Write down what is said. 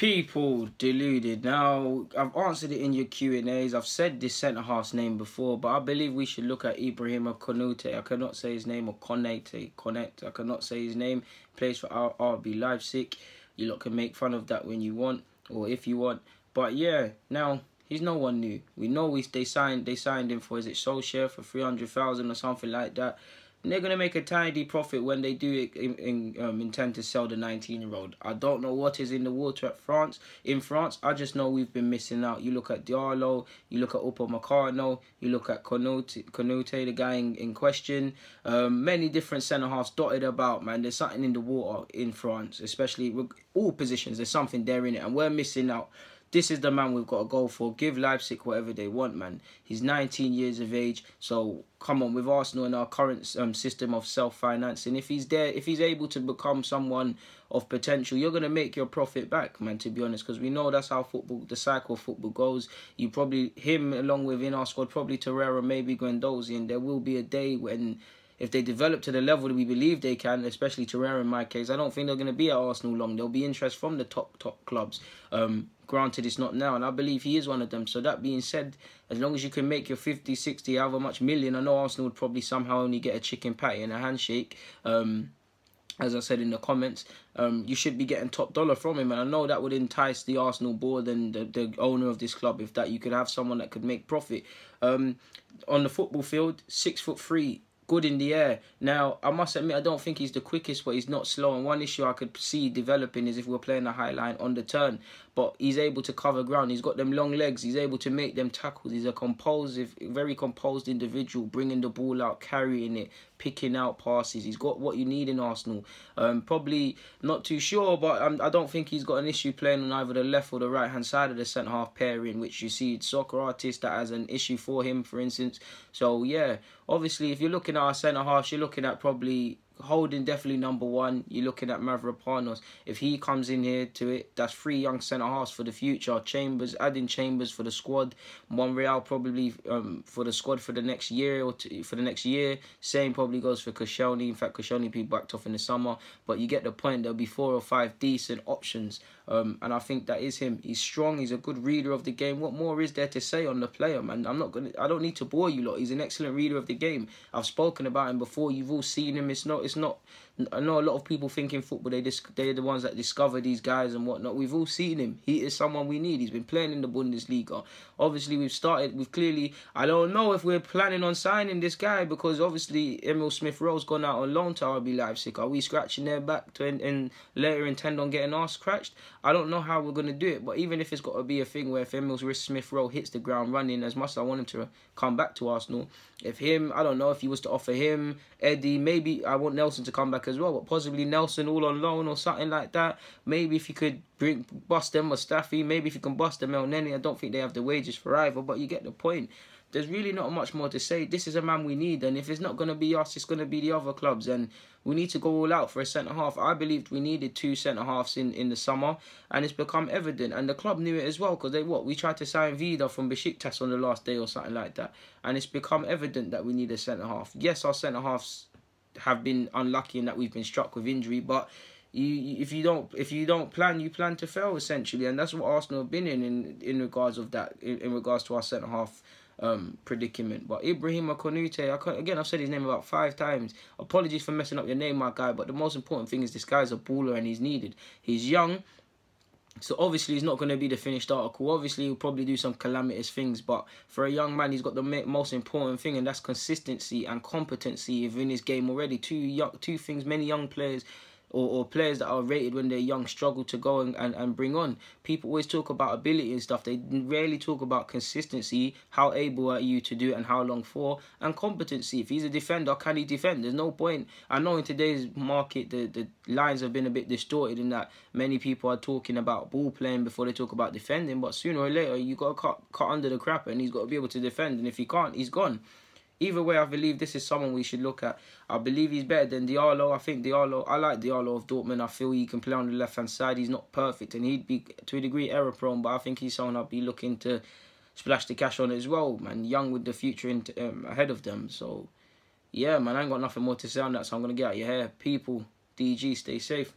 People deluded. Now, I've answered it in your Q&As. I've said this centre-half's name before, but I believe we should look at Ibrahima Konate. I cannot say his name, or Konate. I cannot say his name. Plays for RB Leipzig. You lot can make fun of that when you want, or if you want. But yeah, now, he's no one new. We know they signed him for, is it Solskjaer, for 300,000 or something like that. And they're going to make a tiny profit when they do intend to sell the 19-year-old. I don't know what is in the water in France. I just know we've been missing out. You look at Diallo, you look at Upamecano, you look at Konate, the guy in question. Many different centre-halves dotted about, man. There's something in the water in France, especially all positions. There's something there in it, and we're missing out. This is the man we've got to go for. Give Leipzig whatever they want, man. He's 19 years of age, so come on, with Arsenal and our current system of self-financing, if he's able to become someone of potential, you're going to make your profit back, man, to be honest, because we know that's how the cycle of football goes. You probably, him along with in our squad, probably Torreira, maybe Guendouzi, and there will be a day when, if they develop to the level that we believe they can, especially Torreira in my case, I don't think they're going to be at Arsenal long. There'll be interest from the top clubs. Granted, it's not now, and I believe he is one of them. So that being said, as long as you can make your 50, 60, however much million, I know Arsenal would probably somehow only get a chicken patty and a handshake. As I said in the comments, you should be getting top dollar from him. And I know that would entice the Arsenal board and the owner of this club, if that you could have someone that could make profit. On the football field, 6'3", good in the air. Now, I must admit, I don't think he's the quickest, but he's not slow. And one issue I could see developing is if we're playing a high line on the turn. But he's able to cover ground. He's got them long legs. He's able to make them tackles. He's a very composed individual, bringing the ball out, carrying it, picking out passes. He's got what you need in Arsenal. Probably not too sure, but I don't think he's got an issue playing on either the left or the right-hand side of the centre-half pairing, which you see soccer artists that has an issue for him, for instance. So, yeah, obviously, if you're looking at our centre-halves, you're looking at probably Holding definitely number one. You're looking at Mavropanos. If he comes in here to it, that's 3 young centre-halves for the future. Adding Chambers for the squad. Monreal probably for the squad for the next year or two, for the next year. Same probably goes for Koscielny. In fact, Koscielny will be backed off in the summer. But you get the point. There'll be 4 or 5 decent options. And I think that is him. He's strong. He's a good reader of the game. What more is there to say on the player, man? I don't need to bore you lot. He's an excellent reader of the game. I've spoken about him before. You've all seen him. It's not. I know a lot of people think in football they're the ones that discover these guys and whatnot. We've all seen him. He is someone we need. He's been playing in the Bundesliga. Obviously, we've clearly. I don't know if we're planning on signing this guy because obviously Emil Smith-Rowe's gone out on loan to RB Leipzig. Are we scratching their back and later intend on getting ours scratched? I don't know how we're going to do it, but even if it's got to be a thing where if Emil Smith-Rowe hits the ground running, as much as I want him to come back to Arsenal, I don't know if he was to offer him, Eddie, maybe I want Nelson to come back as well, but possibly Nelson all on loan or something like that. Maybe if you could bust them or Staffy, maybe if you can bust them El Neni. I don't think they have the wages for either, but you get the point. There's really not much more to say. This is a man we need, and if it's not going to be us, it's going to be the other clubs, and we need to go all out for a centre-half. I believed we needed 2 centre-halves in the summer, and it's become evident, and the club knew it as well, because we tried to sign Vida from Besiktas on the last day or something like that, and it's become evident that we need a centre-half. Yes, our centre-halves have been unlucky in that we've been struck with injury, but if you don't plan, you plan to fail, essentially, and that's what Arsenal have been in regards of that, in regards to our centre-half predicament. But Ibrahima Konate, I've said his name about 5 times. Apologies for messing up your name, my guy, but the most important thing is this guy's a baller and he's needed. He's young, so obviously he's not going to be the finished article. Obviously he'll probably do some calamitous things, but for a young man, he's got the most important thing, and that's consistency and competency within his game already. Two things many young players or players that are rated when they're young struggle to go and bring on. People always talk about ability and stuff. They rarely talk about consistency, how able are you to do it and how long for, and competency. If he's a defender, can he defend? There's no point. I know in today's market, the lines have been a bit distorted in that many people are talking about ball playing before they talk about defending, but sooner or later, you got to cut under the crap and he's got to be able to defend, and if he can't, he's gone. Either way, I believe this is someone we should look at. I believe he's better than Diallo. I like Diallo of Dortmund. I feel he can play on the left-hand side. He's not perfect, and he'd be, to a degree, error-prone, but I think he's someone I'd be looking to splash the cash on as well, man. Young with the future ahead of them. So, yeah, man, I ain't got nothing more to say on that, so I'm going to get out your hair. People, DG, stay safe.